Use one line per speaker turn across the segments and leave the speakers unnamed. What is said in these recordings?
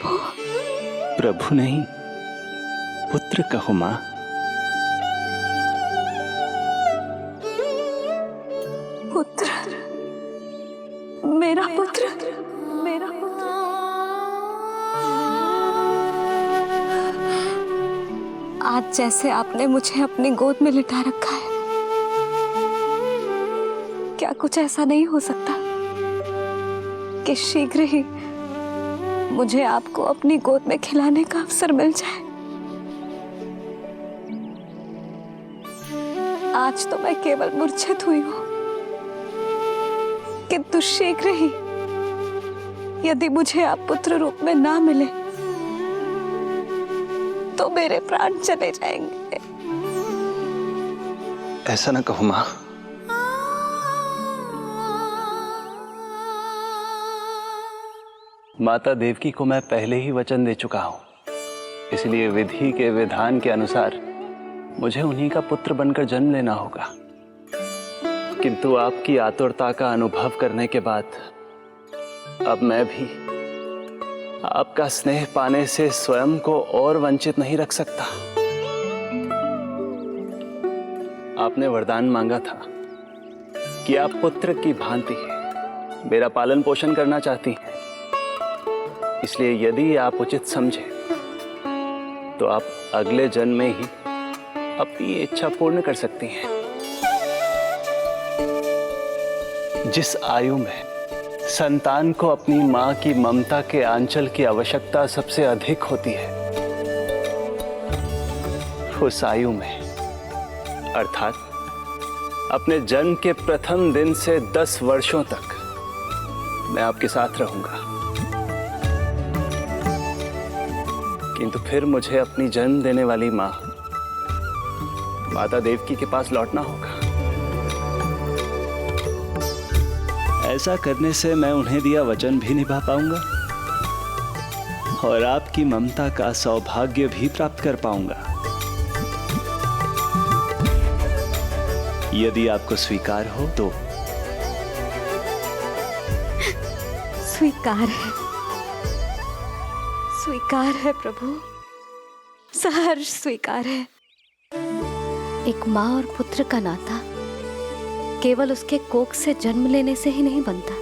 प्रभु।
प्रभु नहीं, पुत्र कहो माँ।
पुत्र, मेरा पुत्र, मेरा पुत्र। आज जैसे आपने मुझे अपनी गोद में लिटा रखा है, क्या कुछ ऐसा नहीं हो सकता कि शीघ्र ही मुझे आपको अपनी गोद में खिलाने का अवसर मिल जाए? आज तो मैं केवल मूर्छित हुई हूं, किंतु शीघ्र ही यदि मुझे आप पुत्र रूप में ना मिले तो मेरे प्राण चले जाएंगे।
ऐसा ना कहो माँ। माता देवकी को मैं पहले ही वचन दे चुका हूं, इसलिए विधि के विधान के अनुसार मुझे उन्हीं का पुत्र बनकर जन्म लेना होगा। किंतु आपकी आतुरता का अनुभव करने के बाद अब मैं भी आपका स्नेह पाने से स्वयं को और वंचित नहीं रख सकता। आपने वरदान मांगा था कि आप पुत्र की भांति मेरा पालन पोषण करना चाहती हैं, इसलिए यदि आप उचित समझे तो आप अगले जन्म में ही अपनी इच्छा पूर्ण कर सकती हैं। जिस आयु में संतान को अपनी मां की ममता के आंचल की आवश्यकता सबसे अधिक होती है, उस आयु में अर्थात अपने जन्म के प्रथम दिन से 10 वर्षों तक मैं आपके साथ रहूंगा। किंतु फिर मुझे अपनी जन्म देने वाली मां माता देवकी के पास लौटना होगा। ऐसा करने से मैं उन्हें दिया वचन भी निभा पाऊंगा और आपकी ममता का सौभाग्य भी प्राप्त कर पाऊंगा। यदि आपको स्वीकार हो तो।
स्वीकार है, स्वीकार है प्रभु, सहर्ष स्वीकार है। एक माँ और पुत्र का नाता केवल उसके कोख से जन्म लेने से ही नहीं बनता,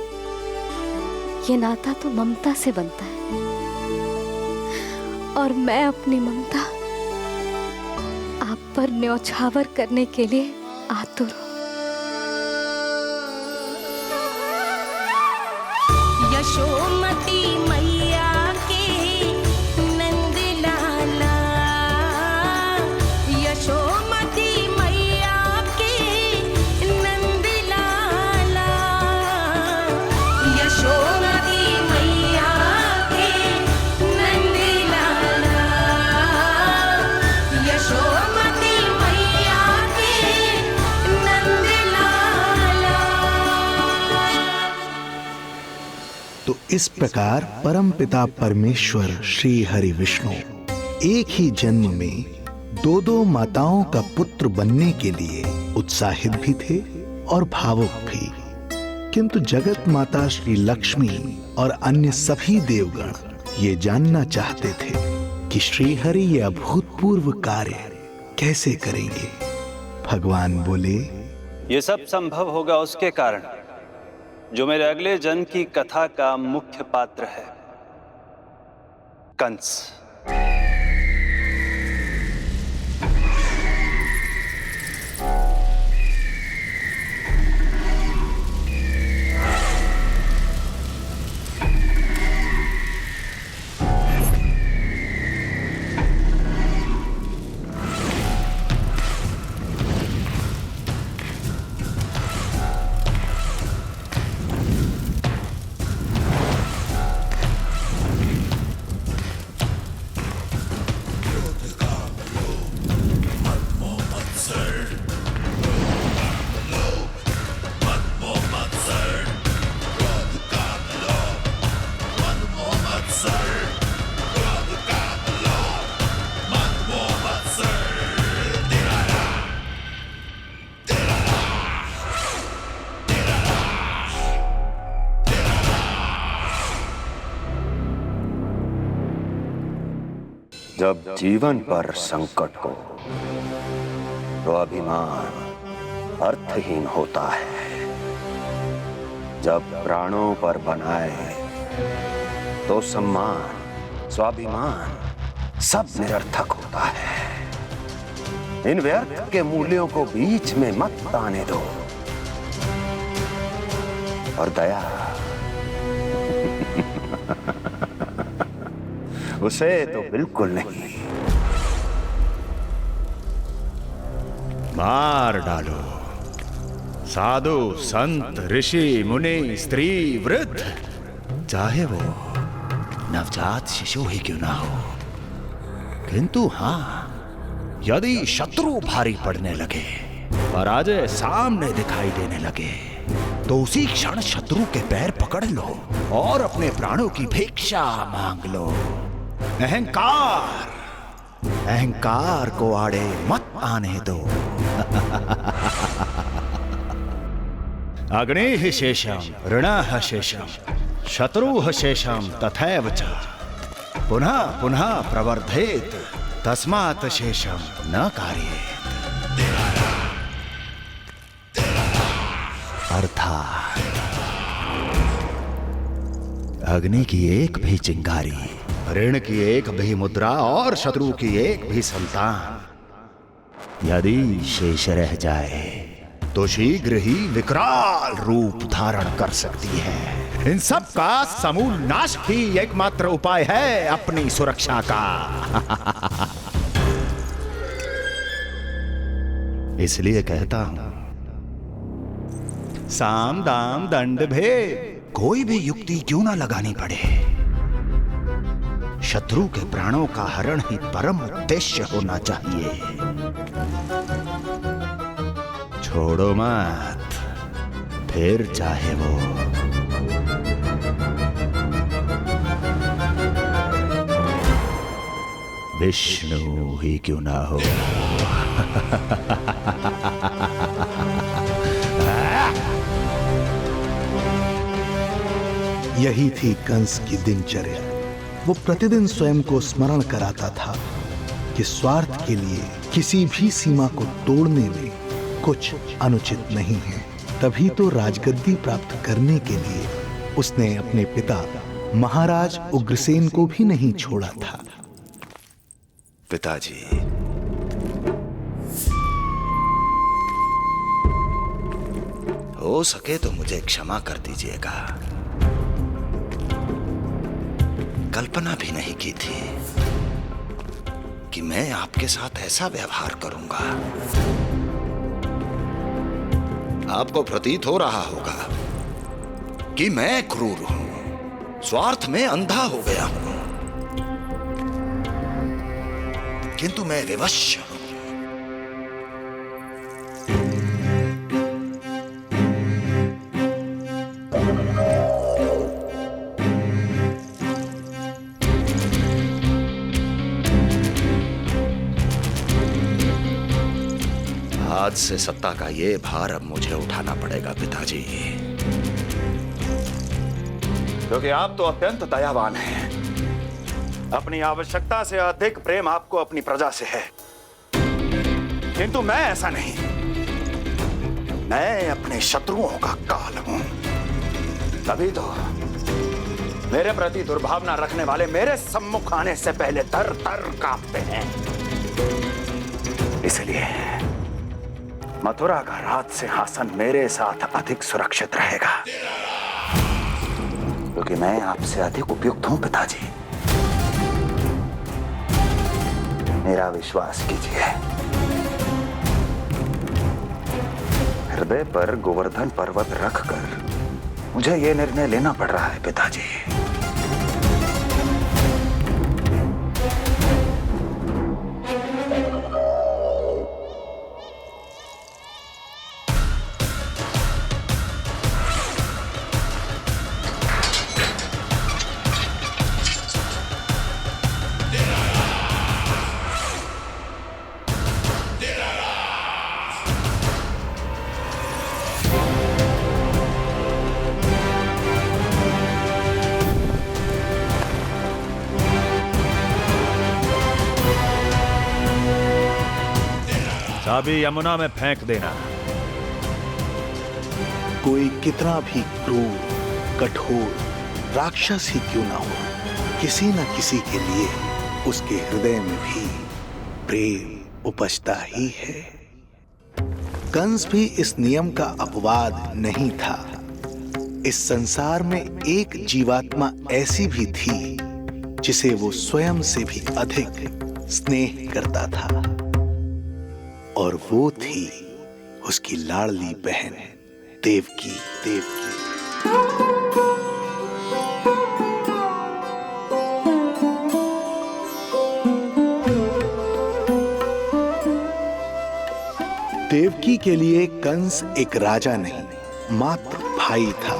ये नाता तो ममता से बनता है, और मैं अपनी ममता आप पर न्यौछावर करने के लिए आतुर हूं।
यशोमती मैया के नंद लाला, यशोमती मैया के नंद लाला, यशोमती मैया के नंद लाला, यशोमती मैया के नंद लाला।
तो इस प्रकार परमपिता परमेश्वर श्री हरि विष्णु एक ही जन्म में दो माताओं का पुत्र बनने के लिए उत्साहित भी थे और भावुक भी। किंतु जगत माता श्री लक्ष्मी और अन्य सभी देवगण ये जानना चाहते थे कि श्री हरि ये अभूतपूर्व कार्य कैसे करेंगे। भगवान बोले,
ये सब संभव होगा उसके कारण जो मेरे अगले जन्म की कथा का मुख्य पात्र है, कंस।
जब जीवन पर संकट हो तो अभिमान अर्थहीन होता है। जब प्राणों पर बनाए तो सम्मान स्वाभिमान सब निरर्थक होता है। इन व्यर्थ के मूल्यों को बीच में मत आने दो। और दया उसे तो बिल्कुल नहीं।
मार डालो साधु संत ऋषि मुनि स्त्री वृद्ध, चाहे वो नवजात शिशु ही क्यों ना हो। किंतु हां, यदि शत्रु भारी पड़ने लगे, पराजय सामने दिखाई देने लगे, तो उसी क्षण शत्रु के पैर पकड़ लो और अपने प्राणों की भिक्षा मांग लो। अहंकार को आड़े मत आने दो। अग्निः शेषम ऋणः शेषम शत्रुः शेषम तथैव च पुनः पुनः प्रवर्धेत तस्मात् शेषम न कार्येत। अर्थात अग्नि की एक भी चिंगारी, ऋण की एक भी मुद्रा और शत्रु की एक भी संतान यदि शेष रह जाए तो शीघ्र ही विकराल रूप धारण कर सकती है। इन सब का समूल नाश ही एकमात्र उपाय है अपनी सुरक्षा का। इसलिए कहता हूं, साम दाम दंड भेद कोई भी युक्ति क्यों ना लगानी पड़े, शत्रु के प्राणों का हरण ही परम उद्देश्य होना चाहिए। छोड़ो मत, फिर चाहे वो विष्णु ही क्यों ना हो।
यही थी कंस की दिनचर्या। वो प्रतिदिन स्वयं को स्मरण कराता था कि स्वार्थ के लिए किसी भी सीमा को तोड़ने में कुछ अनुचित नहीं है। तभी तो राजगद्दी प्राप्त करने के लिए उसने अपने पिता महाराज उग्रसेन को भी नहीं छोड़ा था।
पिताजी,
हो सके तो मुझे क्षमा कर दीजिएगा। कल्पना भी नहीं की थी कि मैं आपके साथ ऐसा व्यवहार करूंगा। आपको प्रतीत हो रहा होगा कि मैं क्रूर हूं, स्वार्थ में अंधा हो गया हूं, किंतु मैं विवश हूं। आज से सत्ता का ये भार अब मुझे उठाना पड़ेगा पिताजी, क्योंकि आप तो अत्यंत दयावान हैं। अपनी आवश्यकता से अधिक प्रेम आपको अपनी प्रजा से है, किंतु मैं ऐसा नहीं। मैं अपने शत्रुओं का काल हूं, तभी तो मेरे प्रति दुर्भावना रखने वाले मेरे सम्मुख आने से पहले थर थर कांपते हैं। इसलिए मथुरा का राज सिंहासन मेरे साथ अधिक सुरक्षित रहेगा, क्योंकि मैं आपसे अधिक उपयुक्त हूं पिताजी। मेरा विश्वास कीजिए। हृदय पर गोवर्धन पर्वत रखकर मुझे यह निर्णय लेना पड़ रहा है पिताजी। अभी यमुना में फेंक देना।
कोई कितना भी क्रूर, कठोर, राक्षस ही क्यों ना हो, किसी न किसी के लिए उसके हृदय में भी प्रेम उपजता ही है। कंस भी इस नियम का अपवाद नहीं था। इस संसार में एक जीवात्मा ऐसी भी थी जिसे वो स्वयं से भी अधिक स्नेह करता था, और वो थी उसकी लाडली बहन देवकी। देवकी के लिए कंस एक राजा नहीं, मात्र भाई था,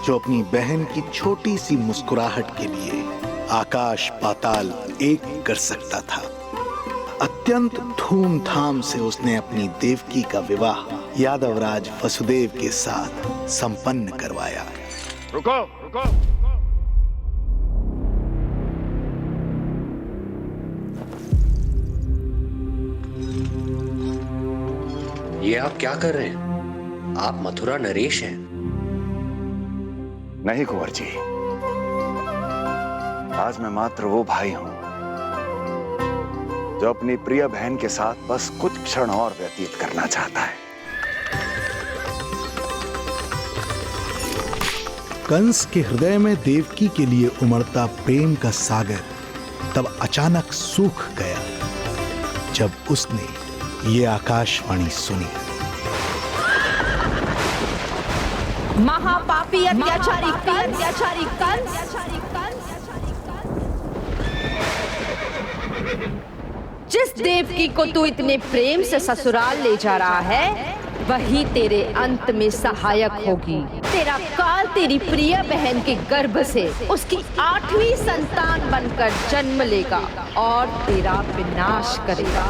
जो अपनी बहन की छोटी सी मुस्कुराहट के लिए आकाश पाताल एक कर सकता था। अत्यंत धूमधाम से उसने अपनी देवकी का विवाह यादवराज वसुदेव के साथ संपन्न करवाया।
रुको।
ये आप क्या कर रहे हैं? आप मथुरा नरेश हैं।
नहीं कुंवर जी, आज मैं मात्र वो भाई हूं जो अपनी प्रिय बहन के साथ बस कुछ क्षण और व्यतीत करना चाहता है।
कंस के हृदय में देवकी के लिए उमड़ता प्रेम का सागर तब अचानक सूख गया जब उसने ये आकाशवाणी सुनी।
महापापी अत्याचारी कंस, जिस देवकी को तू इतने प्रेम से ससुराल ले जा रहा है, वही तेरे अंत में सहायक होगी। तेरा काल तेरी प्रिय बहन के गर्भ से उसकी 8वीं संतान बनकर जन्म लेगा और तेरा विनाश करेगा।